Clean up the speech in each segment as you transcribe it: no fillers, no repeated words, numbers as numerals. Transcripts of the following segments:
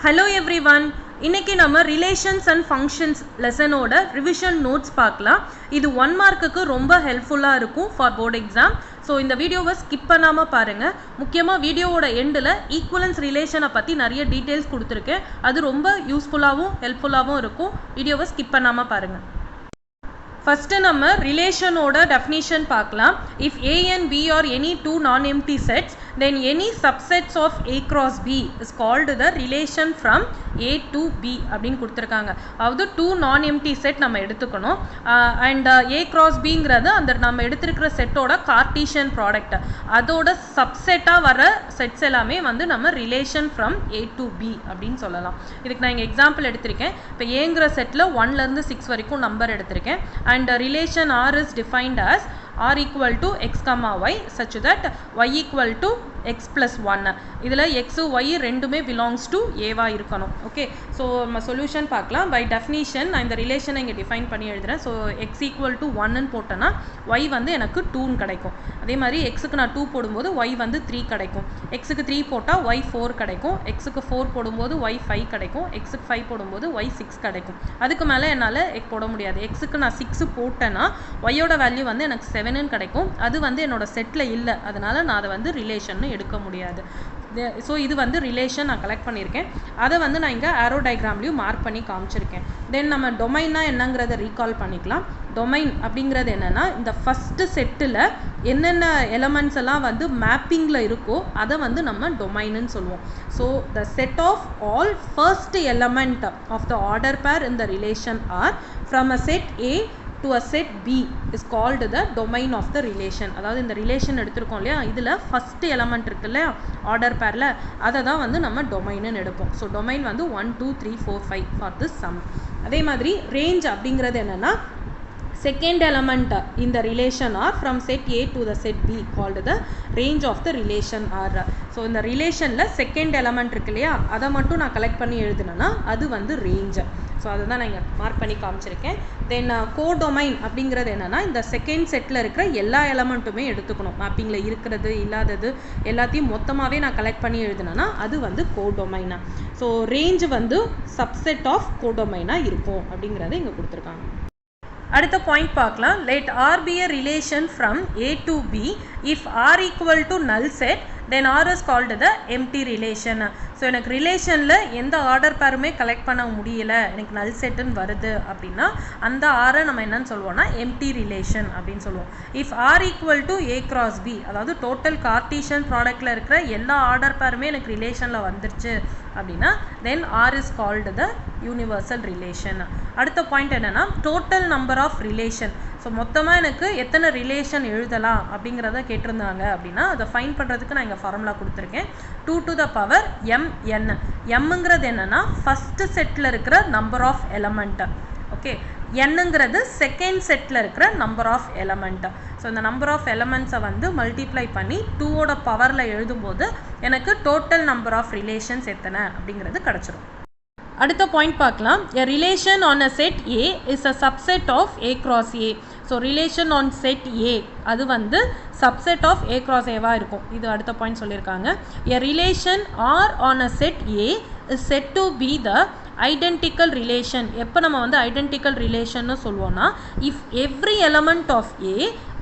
Hello everyone. இன்னைக்கு நம்ம relations and functions லெசனோட ரிவிஷன் நோட்ஸ் பார்க்கலாம். இது 1 மார்க்குக்கு ரொம்ப ஹெல்ப்ஃபுல்லாக இருக்கும் ஃபார் போர்டு எக்ஸாம். ஸோ இந்த வீடியோவை ஸ்கிப் பண்ணாமல் பாருங்கள். முக்கியமாக வீடியோவோட எண்டில் ஈக்குவலன்ஸ் ரிலேஷனை பற்றி நிறைய டீட்டெயில்ஸ் கொடுத்துருக்கேன். அது ரொம்ப யூஸ்ஃபுல்லாகவும் ஹெல்ப்ஃபுல்லாகவும் இருக்கும். வீடியோவை ஸ்கிப் பண்ணாமல் பாருங்கள். ஃபஸ்ட்டு நம்ம ரிலேஷனோட டெஃபினிஷன் பார்க்கலாம். If A and B are any two non-empty sets, then any subsets of A cross B is called the relation from A to B அப்படின்னு கொடுத்துருக்காங்க. அதாவது 2 non-empty செட் நம்ம எடுத்துக்கணும். அண்ட் A cross Bங்கிறது அந்த நம்ம எடுத்துருக்கிற செட்டோட கார்டீஷியன் ப்ராடக்ட், அதோட சப்செட்டாக வர செட்ஸ் எல்லாமே வந்து நம்ம relation from A to B அப்படின்னு சொல்லலாம். இதுக்கு நான் இங்கே எக்ஸாம்பிள் எடுத்திருக்கேன். இப்போ ஏங்கிற செட்டில் 1லேருந்து 6 வரைக்கும் நம்பர் எடுத்திருக்கேன். And relation R is defined as R equal to x comma y such that y equal to x plus 1. இதில் x y ரெண்டுமே belongs to A-வா இருக்கணும். ஓகே, ஸோ நம்ம சொல்யூஷன் பார்க்கலாம். பை டெஃபினிஷன் நான் இந்த ரிலேஷனை இங்கே டிஃபைன் பண்ணி எழுதுகிறேன். ஸோ x equal to 1ன்னு போட்டேன்னா y வந்து எனக்கு 2ன்னு கிடைக்கும். அதே மாதிரி எக்ஸுக்கு நான் 2 போடும்போது y வந்து 3 கிடைக்கும். எக்ஸுக்கு 3 போட்டால் y 4 கிடைக்கும். எக்ஸுக்கு 4 போடும்போது y 5 கிடைக்கும். எக்ஸுக்கு 5 போடும்போது y 6 கிடைக்கும். அதுக்கு மேலே என்னால் போட முடியாது. எக்ஸுக்கு நான் 6 போட்டேன்னா ஒய்யோட வேல்யூ வந்து எனக்கு 7ன்னு கிடைக்கும். அது வந்து என்னோட செட்டில் இல்லை, அதனால் நான் அதை வந்து ரிலேஷன் எடுக்க முடியாது. ஸோ இது வந்து ரிலேஷன் நான் கலெக்ட் பண்ணியிருக்கேன். அதை வந்து நான் இங்கே ஆரோ டயக்ராம்லையும் மார்க் பண்ணி காமிச்சிருக்கேன். தென் நம்ம டொமைன்னா என்னங்கிறத ரீகால் பண்ணிக்கலாம். டொமைன் அப்படிங்கிறது என்னென்னா, இந்த ஃபஸ்ட்டு செட்டில் என்னென்ன எலமெண்ட்ஸ் எல்லாம் வந்து மேப்பிங்கில் இருக்கோ அதை வந்து நம்ம டொமைன்னு சொல்லுவோம். So the set of all first element of the order pair in the relation R from a set A to a set B is called the domain of the relation. அதாவது இந்த ரிலேஷன் எடுத்திருக்கோம் இல்லையா, இதில் first element இருக்கு இல்லையா order பேரில், அதை தான் வந்து நம்ம டொமைன்னு எடுப்போம். ஸோ டொமைன் வந்து 1 2 3 4 5 ஃபார் திஸ் சம். அதே மாதிரி ரேஞ்ச் அப்படிங்கிறது என்னென்னா, second element in the relation R from set A to the set B called the range of the relation R. So இந்த ரிலேஷனில் செகண்ட் எலமெண்ட் இருக்கு இல்லையா, அதை மட்டும் நான் கலெக்ட் பண்ணி எழுதுனேன்னா அது வந்து ரேஞ்சு. ஸோ அதை தான் நான் இங்கே மார்க் பண்ணி காமிச்சிருக்கேன். தென் கோடொமைன் அப்படிங்கிறது என்னென்னா, இந்த செகண்ட் செட்டில் இருக்கிற எல்லா எலமெண்ட்டுமே எடுத்துக்கணும். மேப்பிங்கில் இருக்கிறது இல்லாதது எல்லாத்தையும் மொத்தமாகவே நான் கலெக்ட் பண்ணி எழுதுனேன்னா அது வந்து கோடொமைனா. ஸோ ரேஞ்சு வந்து சப்செட் ஆஃப் கோடொமைனாக இருக்கும் அப்படிங்கிறத இங்கே கொடுத்துருக்காங்க. அடுத்த பாயிண்ட் பார்க்கலாம். let R be a relation from A to B if R equal to null set, then R is called the empty relation. So எனக்கு ரிலேஷனில் எந்த ஆர்டர் பேருமே கலெக்ட் பண்ண முடியல, எனக்கு நல் செட்டுன்னு வருது அப்படின்னா அந்த ஆரை நம்ம என்னன்னு சொல்லுவோம்னா எம்டி ரிலேஷன் அப்படின்னு சொல்லுவோம். If R equal to A cross B, அதாவது டோட்டல் கார்டீஷியன் ப்ராடக்டில் இருக்கிற எல்லா ஆர்டர் பேருமே எனக்கு ரிலேஷனில் வந்துருச்சு அப்படின்னா then R is called the universal relation. அடுத்த பாயிண்ட் என்னென்னா, total number of relation. So மொத்தமாக எனக்கு எத்தனை ரிலேஷன் எழுதலாம் அப்படிங்கிறத கேட்டிருந்தாங்க அப்படின்னா அதை ஃபைன் பண்ணுறதுக்கு நான் இங்கே ஃபார்முலா கொடுத்துருக்கேன். 2 to the power mn. எம்ங்கிறது என்னென்னா ஃபஸ்ட்டு செட்டில் இருக்கிற நம்பர் ஆஃப் எலமெண்ட்டு. ஓகே, என்னங்கிறது செகண்ட் செட்டில் இருக்கிற நம்பர் ஆஃப் எலமெண்ட்டு. ஸோ இந்த நம்பர் ஆஃப் எலமெண்ட்ஸை வந்து மல்டிப்ளை பண்ணி 2ஓட பவரில் எழுதும்போது எனக்கு டோட்டல் நம்பர் ஆஃப் ரிலேஷன்ஸ் எத்தனை அப்படிங்கிறது கிடச்சிரும். அடுத்த பாயிண்ட் பார்க்கலாம். a relation on a set A is a subset of A cross A. So relation on set A அது வந்து சப்செட் ஆஃப் A cross Aவாக இருக்கும். இது அடுத்த பாயிண்ட் சொல்லியிருக்காங்க. a relation R on a set A is said to be the identical relation. எப்போ நம்ம வந்து identical ரிலேஷன்னு சொல்லுவோம்னா, if every element of A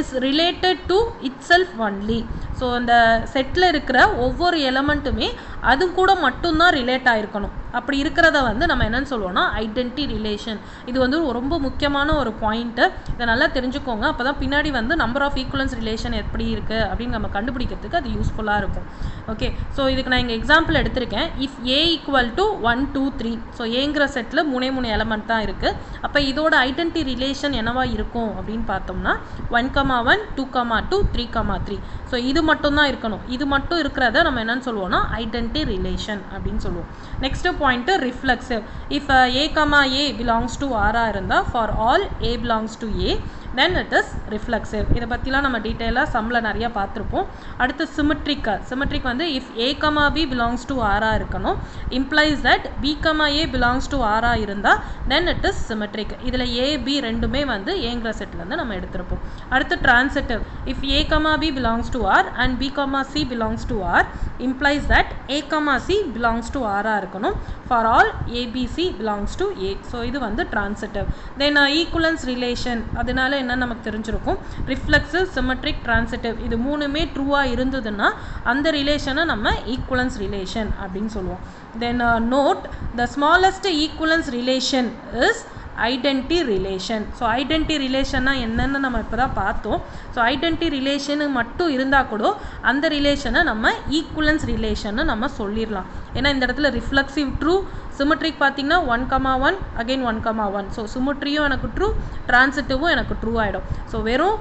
is related to itself only. So அந்த செட்டில் இருக்கிற ஒவ்வொரு எலமெண்ட்டுமே அது கூட மட்டும்தான் ரிலேட் ஆகிருக்கணும். அப்படி இருக்கிறத வந்து நம்ம என்னென்னு சொல்லுவோம்னா ஐடென்டி ரிலேஷன். இது வந்து ரொம்ப முக்கியமான ஒரு பாயிண்ட்டு. இதை நல்லா தெரிஞ்சுக்கோங்க. அப்போ தான் பின்னாடி வந்து நம்பர் ஆஃப் ஈக்குவலன்ஸ் ரிலேஷன் எப்படி இருக்குது அப்படின்னு நம்ம கண்டுபிடிக்கிறதுக்கு அது யூஸ்ஃபுல்லாக இருக்கும். ஓகே, ஸோ இதுக்கு நான் இங்கே எக்ஸாம்பிள் எடுத்திருக்கேன். If A equal to 1 2 3. So ஏங்கிற செட்டில் 3 எலமெண்ட் தான் இருக்குது. அப்போ இதோட ஐடென்டி ரிலேஷன் என்னவா இருக்கும் அப்படின்னு பார்த்தோம்னா 1,1 2,2 3,3. ஸோ இது மட்டும் தான் இருக்கணும். இது மட்டும் இருக்கிறத நம்ம என்னன்னு சொல்லுவோம்னா ஐடென்டி ரிலேஷன் அப்படின்னு சொல்லுவோம். Next point reflexive. If A comma A belongs to ஆராக இருந்தால் for all A belongs to A then it is reflexive. இதை பற்றிலாம் நம்ம டீட்டெயிலாக சம்மில் நிறையா பார்த்துருப்போம். அடுத்து சிமெட்ரிக் வந்து if a, b belongs to r இருக்கணும், implies that b, a belongs to r இருந்தால் then it is symmetric. இதில் a, b ரெண்டுமே வந்து ஏங்கிற செட்லேருந்து நம்ம எடுத்திருப்போம். அடுத்து transitive, if a, b belongs to r and b, c belongs to r implies that a, c belongs to r இருக்கணும் for all a, b, c belongs to a. So இது வந்து transitive. then equivalence relation, அதனால என்ன நமக்கு தெரிஞ்சிருக்கும், reflexive, symmetric, transitive இது மூணுமே ட்ரூவாக இருந்ததுன்னா அந்த ரிலேஷனை நம்ம ஈக்குவலன்ஸ் ரிலேஷன் அப்படின்னு சொல்லுவோம். Then note, the smallest equivalence relation is identity relation. So identity ரிலேஷன்னா என்னென்னு நம்ம இப்போ தான் பார்த்தோம். ஸோ ஐடென்டி ரிலேஷனு மட்டும் இருந்தால் கூட அந்த ரிலேஷனை நம்ம ஈக்குவலன்ஸ் ரிலேஷன்னு நம்ம சொல்லிடலாம். ஏன்னா இந்த இடத்துல ரிஃப்ளெக்சிவ் ட்ரூ, சிமெட்ரிக் பார்த்தீங்கன்னா 1,1 அகெயின் 1,1. ஸோ சிமெட்ரியும் எனக்கு ட்ரூ, டிரான்சிட்டிவும் எனக்கு ட்ரூ ஆகிடும். ஸோ வெறும்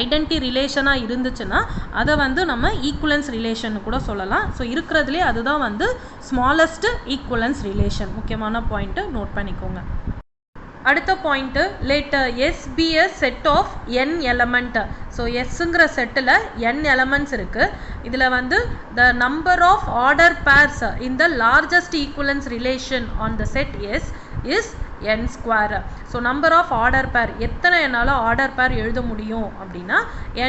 ஐடென்டி ரிலேஷனாக இருந்துச்சுன்னா அதை வந்து நம்ம ஈக்குவலன்ஸ் ரிலேஷன் கூட சொல்லலாம். ஸோ இருக்கிறதுலே அதுதான் வந்து ஸ்மாலஸ்ட் ஈக்குவலன்ஸ் ரிலேஷன். முக்கியமான பாயிண்ட்டு நோட் பண்ணிக்கோங்க. அடுத்த point, let S be a set of n element. So எஸ்ங்கிற செட்டில் n எலமெண்ட்ஸ் இருக்குது. இதில் வந்து the number of order pairs in the largest equivalence relation on the set S is n square. So number of order pair, எத்தனை என்னால் order பேர் எழுத முடியும் அப்படின்னா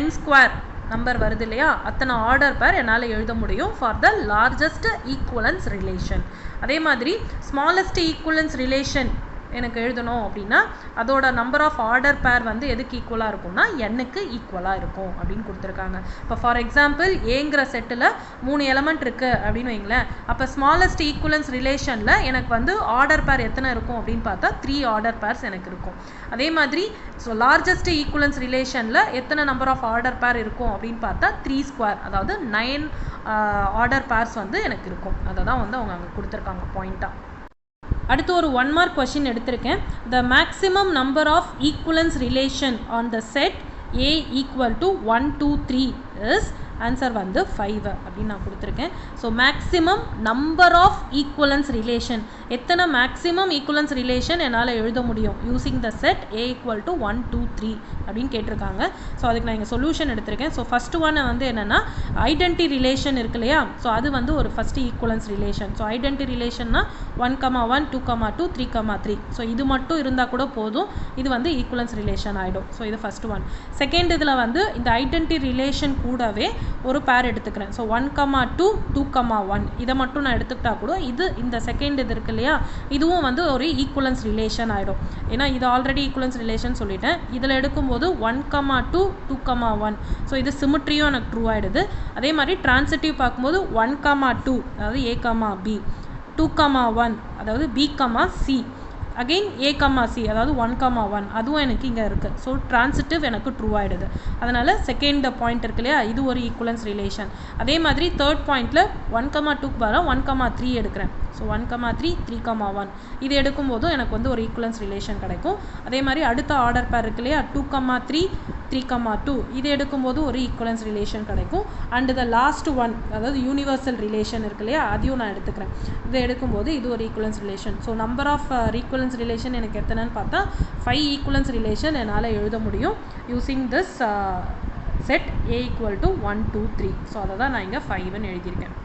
n ஸ்கொயர் நம்பர் வருது இல்லையா, அத்தனை ஆர்டர் பேர் என்னால் எழுத முடியும் for the largest equivalence relation. அதே மாதிரி ஸ்மாலஸ்ட் ஈக்குவலன்ஸ் ரிலேஷன் எனக்கு எழுதணும் அப்படின்னா அதோட நம்பர் ஆஃப் ஆர்டர் பேர் வந்து எதுக்கு ஈக்குவலாக இருக்கும்னா n-க்கு ஈக்குவலாக இருக்கும் அப்படின்னு கொடுத்துருக்காங்க. இப்போ ஃபார் எக்ஸாம்பிள் ஏங்கிற செட்டில் 3 எலமெண்ட் இருக்குது அப்படின்னு வைங்களேன். அப்போ ஸ்மாலஸ்ட் ஈக்குவலன்ஸ் ரிலேஷனில் எனக்கு வந்து ஆர்டர் பேர் எத்தனை இருக்கும் அப்படின்னு பார்த்தா 3 ஆர்டர் பேர்ஸ் எனக்கு இருக்கும். அதே மாதிரி ஸோ லார்ஜஸ்ட் ஈக்குவலன்ஸ் ரிலேஷனில் எத்தனை நம்பர் ஆஃப் ஆர்டர் பேர் இருக்கும் அப்படின்னு பார்த்தா 3 ஸ்கொயர், அதாவது 9 ஆர்டர் பேர்ஸ் வந்து எனக்கு இருக்கும். அதை தான் வந்து அவங்க அங்கே கொடுத்துருக்காங்க பாயிண்ட்டாக. அடுத்து ஒரு 1 மார்க் கொஷின் எடுத்திருக்கேன். The maximum number of equivalence relation on the set A equal to 1, 2, 3 is answer வந்து 5 அப்படின்னு நான் கொடுத்துருக்கேன். So maximum number of equivalence relation, எத்தனை மேக்ஸிமம் ஈக்குவலன்ஸ் ரிலேஷன் என்னால் எழுத முடியும் using the set A equal to 1, 2, 3 அப்படின்னு கேட்டிருக்காங்க. ஸோ அதுக்கு நான் இங்கே சொல்யூஷன் எடுத்திருக்கேன். ஸோ ஃபஸ்ட்டு ஒன் வந்து என்னென்னா ஐடென்டி ரிலேஷன் இருக்கு இல்லையா, ஸோ அது வந்து ஒரு first equivalence relation. So identity ரிலேஷன்னா 1,1, 2,2, 3,3. ஸோ இது மட்டும் இருந்தால் கூட போதும், இது வந்து ஈக்குவலன்ஸ் ரிலேஷன் ஆகிடும். ஸோ இது ஃபஸ்ட் ஒன். செகண்ட் இதில் வந்து இந்த ஐடென்டி ரிலேஷன் கூடவே ஒரு பேர் எடுத்துக்கிறேன். ஸோ 1,2, 2,1 இதை மட்டும் நான் எடுத்துக்கிட்டா கூட இது இந்த செகண்ட் இது இருக்கு இல்லையா, இதுவும் வந்து ஒரு ஈக்குவலன்ஸ் ரிலேஷன் ஆகிடும். ஏன்னா இது ஆல்ரெடி ஈக்குவலன்ஸ் ரிலேஷன் சொல்லிட்டேன். இதில் எடுக்கும்போது 1,2, 2,1. ஸோ இது சிமெட்ரியும் எனக்கு ட்ரூ ஆகிடுது. அதே மாதிரி டிரான்சிட்டிவ் பார்க்கும்போது 1,2 அதாவது A, B, 2,1 அதாவது B, C, again A, C அதாவது 1,1 அதுவும் எனக்கு இங்கே இருக்குது. ஸோ டிரான்சிட்டிவ் எனக்கு ட்ரூ ஆகிடுது. அதனால் செகண்ட் பாயிண்ட் இருக்கு இல்லையா, இது ஒரு ஈக்குவலன்ஸ் ரிலேஷன். அதே மாதிரி தேர்ட் பாயிண்டில் 1,2க்கு பதிலாக 1,3 எடுக்கிறேன். ஸோ 1,3, 3,1 இது எடுக்கும்போதும் எனக்கு வந்து ஒரு ஈக்குவலன்ஸ் ரிலேஷன் கிடைக்கும். அதே மாதிரி அடுத்த ஆர்டர் பேர் இருக்கு இல்லையா 2,3, 3,2 இது எடுக்கும்போது ஒரு ஈக்குவலன்ஸ் ரிலேஷன் கிடைக்கும். அண்ட் த லாஸ்ட் ஒன் அதாவது யூனிவர்சல் ரிலேஷன் இருக்கு இல்லையா, அதையும் நான் எடுத்துக்கிறேன். இதை எடுக்கும்போது இது ஒரு equivalence relation. So number of equivalence relation எனக்கு எத்தனைன்னு பார்த்தா 5 ஈக்குவலன்ஸ் ரிலேஷன் என்னால் எழுத முடியும் using this set A equal to 1, 2, 3. So அதை தான் நான் இங்கே 5ன்னு எழுதியிருக்கேன்.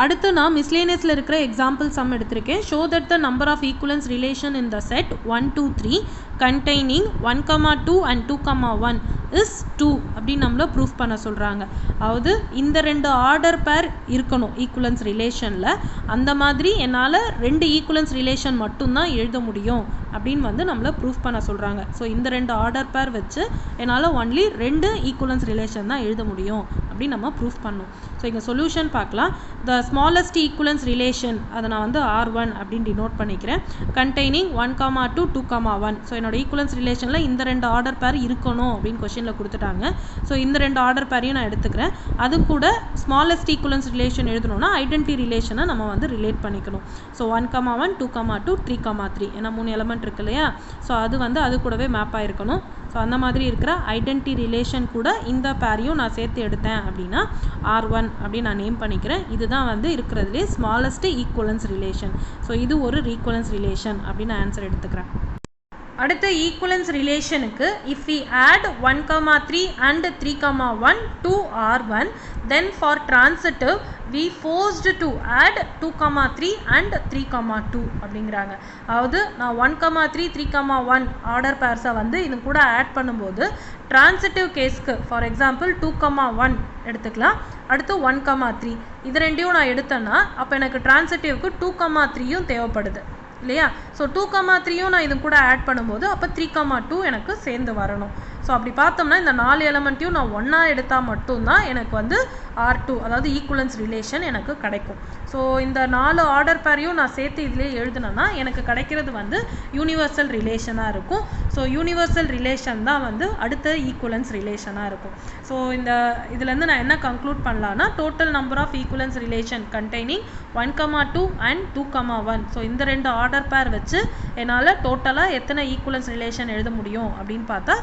அடுத்து நான் மிஸ்லேனியஸில் இருக்கிற எக்ஸாம்பிள் சம் எடுத்திருக்கேன். Show that the number of equivalence relation in the set 1, 2, 3 containing 1,2 and 2,1 is 2 அப்படின்னு நம்மளை ப்ரூஃப் பண்ண சொல்கிறாங்க. அதாவது இந்த 2 ஆர்டர் பேர் இருக்கணும் ஈக்குவலன்ஸ் ரிலேஷனில். அந்த மாதிரி என்னால் 2 ஈக்குவலன்ஸ் ரிலேஷன் மட்டும்தான் எழுத முடியும் அப்படின்னு வந்து நம்மளை ப்ரூஃப் பண்ண சொல்கிறாங்க. ஸோ இந்த 2 ஆர்டர் பேர் வச்சு என்னால் ஒன்லி 2 ஈக்குவலன்ஸ் ரிலேஷன் தான் எழுத முடியும் அப்படின்னு நம்ம ப்ரூஃப் பண்ணோம். ஸோ இங்கே சொல்யூஷன் பார்க்கலாம். த ஸ்மாலஸ்ட் ஈக்குவலன்ஸ் ரிலேஷன் அதை நான் வந்து R1 அப்படின்னு டினோட் பண்ணிக்கிறேன். கண்டெய்னிங் 1,2, 2,1. ஸோ என்னோட ஈக்குவலன்ஸ் ரிலேஷனில் இந்த 2 ஆர்டர் பேர் இருக்கணும் அப்படின்னு கொஸ்டினில் கொடுத்துட்டாங்க. ஸோ இந்த 2 ஆர்டர் பேரையும் நான் எடுத்துக்கிறேன். அது கூட ஸ்மாலஸ்ட் ஈக்குவலன்ஸ் ரிலேஷன் எழுதணும்னா ஐடென்டி ரிலேஷனை நம்ம வந்து ரிலேட் பண்ணிக்கணும். ஸோ 1,1, 2,2, 3,3 ஏன்னா 3 எலமெண்ட் இருக்கு இல்லையா, ஸோ அது வந்து அது கூடவே மேப் ஆகிருக்கணும். ஸோ அந்த மாதிரி இருக்கிற ஐடென்டி ரிலேஷன் கூட இந்த பேரையும் நான் சேர்த்து எடுத்தேன் அப்படின்னா R1 அப்படின்னு நான் நேம் பண்ணிக்கிறேன். இதுதான் வந்து இருக்கிறதுலே ஸ்மாலஸ்ட் ஈக்குவலன்ஸ் ரிலேஷன். ஸோ இது ஒரு ஈக்குவலன்ஸ் ரிலேஷன் அப்படின்னு நான் ஆன்சர் எடுத்துக்கிறேன். அடுத்து equivalence ரிலேஷனுக்கு if we add 1,3 and 3,1 to R1 then for transitive we forced to add 2,3 and 3,2 அப்படிங்கிறாங்க. அதாவது நான் 1,3 3,1 ஆர்டர் பேர்ஸை வந்து இது கூட ஆட் பண்ணும்போது டிரான்சிட்டிவ் கேஸ்க்கு ஃபார் எக்ஸாம்பிள் 2,1 எடுத்துக்கலாம், அடுத்து 1,3 இது ரெண்டையும் நான் எடுத்தேன்னா அப்போ எனக்கு டிரான்சிட்டிவ்க்கு 2,3யும் தேவைப்படுது இல்லையா? ஸோ 2,3யும் நான் இது கூட ஆட் பண்ணும்போது அப்போ 3,2 எனக்கு சேர்ந்து வரணும். ஸோ அப்படி பார்த்தோம்னா இந்த 4 எலமெண்ட்டையும் நான் ஒன்றா எடுத்தால் மட்டும்தான் எனக்கு வந்து R2 அதாவது ஈக்குவலன்ஸ் ரிலேஷன் எனக்கு கிடைக்கும். ஸோ இந்த 4 ஆர்டர் பேரையும் நான் சேர்த்து இதிலே எழுதுனேன்னா எனக்கு கிடைக்கிறது வந்து யூனிவர்சல் ரிலேஷனாக இருக்கும். ஸோ யூனிவர்சல் ரிலேஷன் தான் வந்து அடுத்த ஈக்குவலன்ஸ் ரிலேஷனாக இருக்கும். ஸோ இதுலேருந்து நான் என்ன கன்க்ளூட் பண்ணலான்னா total number of equivalence relation containing 1,2 and 2,1. So இந்த 2 ஆர்டர் பேர் வச்சு என்னால் டோட்டலாக எத்தனை ஈக்குவலன்ஸ் ரிலேஷன் எழுத முடியும் அப்படின்னு பார்த்தா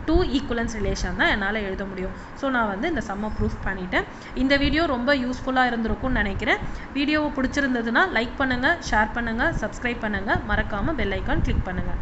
2 ஈக்குவலன்ஸ் ரிலேஷன் தான் என்னால் எழுத முடியும். ஸோ நான் வந்து இந்த சம்மை ப்ரூஃப் பண்ணிட்டேன். இந்த வீடியோ ரொம்ப யூஸ்ஃபுல்லாக இருந்திருக்கும்னு நினைக்கிறேன். வீடியோவை பிடிச்சிருந்ததுன்னா லைக் பண்ணுங்கள், ஷேர் பண்ணுங்கள், சப்ஸ்கிரைப் பண்ணுங்கள், மறக்காமல் பெல் ஐக்கான் கிளிக் பண்ணுங்கள்.